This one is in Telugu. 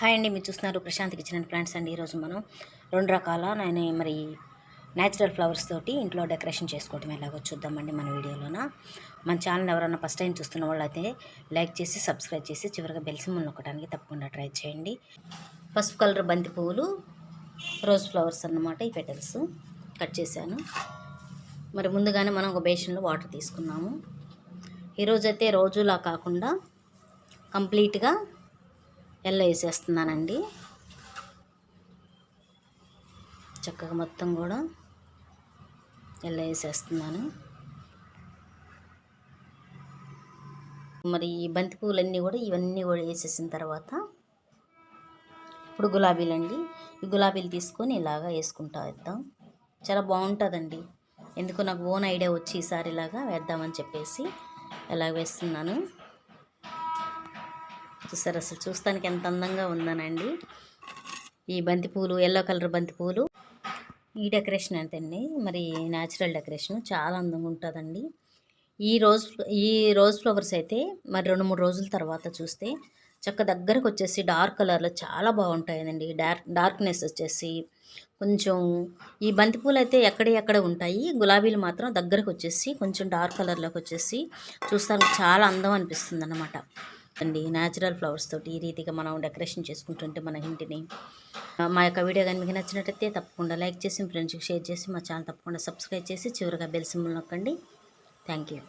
హాయ్ అండి, మీరు చూస్తున్నారు ప్రశాంత్ కిచెన్ అండ్ ప్లాంట్స్ అండి. ఈరోజు మనం 2 రకాల మరి న్యాచురల్ ఫ్లవర్స్ తోటి ఇంట్లో డెకరేషన్ చేసుకోవటం ఎలాగో చూద్దామండి మన వీడియోలోన. మన ఛానల్ ఎవరైనా ఫస్ట్ టైం చూస్తున్న వాళ్ళు అయితే లైక్ చేసి సబ్స్క్రైబ్ చేసి చివరిగా బెల్ సింబల్ నొక్కడానికి తప్పకుండా ట్రై చేయండి. పసుపు కలర్ బంతి పువ్వులు, రోజ్ ఫ్లవర్స్ అన్నమాట. ఈ పెటల్స్ కట్ చేశాను. మరి ముందుగానే మనం ఒక బేషన్లో వాటర్ తీసుకున్నాము. ఈరోజైతే రోజులా కాకుండా కంప్లీట్గా ఎల్లో వేసేస్తున్నానండి. చక్కగా మొత్తం కూడా ఎల్లో వేసేస్తున్నాను. మరి ఈ బంతి పువ్వులన్నీ కూడా ఇవన్నీ కూడా వేసేసిన తర్వాత ఇప్పుడు గులాబీలండి. ఈ గులాబీలు తీసుకొని ఇలాగా వేసుకుంటా వేద్దాం. చాలా బాగుంటుందండి. ఎందుకు నాకు ఓన్ ఐడియా వచ్చి ఈసారి ఇలాగా వేద్దామని చెప్పేసి ఇలా వేస్తున్నాను. చూసారు, అసలు చూస్తానికి ఎంత అందంగా ఉందనండి ఈ బంతిపూలు, ఎల్లో కలర్ బంతిపూలు. ఈ డెకరేషన్ అంటండి మరి న్యాచురల్ డెకరేషన్ చాలా అందంగా ఉంటుందండి. ఈ రోజ్ ఫ్లవర్స్ అయితే మరి 2-3 రోజుల తర్వాత చూస్తే చక్క దగ్గరకు వచ్చేసి డార్క్ కలర్లో చాలా బాగుంటాయండి. డార్క్నెస్ వచ్చేసి కొంచెం ఈ బంతిపూలు అయితే ఎక్కడ ఉంటాయి, గులాబీలు మాత్రం దగ్గరకు వచ్చేసి కొంచెం డార్క్ కలర్లోకి వచ్చేసి చూస్తానికి చాలా అందం అనిపిస్తుంది అన్నమాట అండి. న్యాచురల్ ఫ్లవర్స్ తోటి ఈ రీతిగా మనం డెకరేషన్ చేసుకుంటుంటే మన ఇంటిని. మా యొక్క వీడియో కానీ మీకు నచ్చినట్టయితే తప్పకుండా లైక్ చేసి ఫ్రెండ్స్కి షేర్ చేసి మా ఛానల్ తప్పకుండా సబ్స్క్రైబ్ చేసి చివరిగా బెల్ సింబల్ నొక్కండి. Thank you.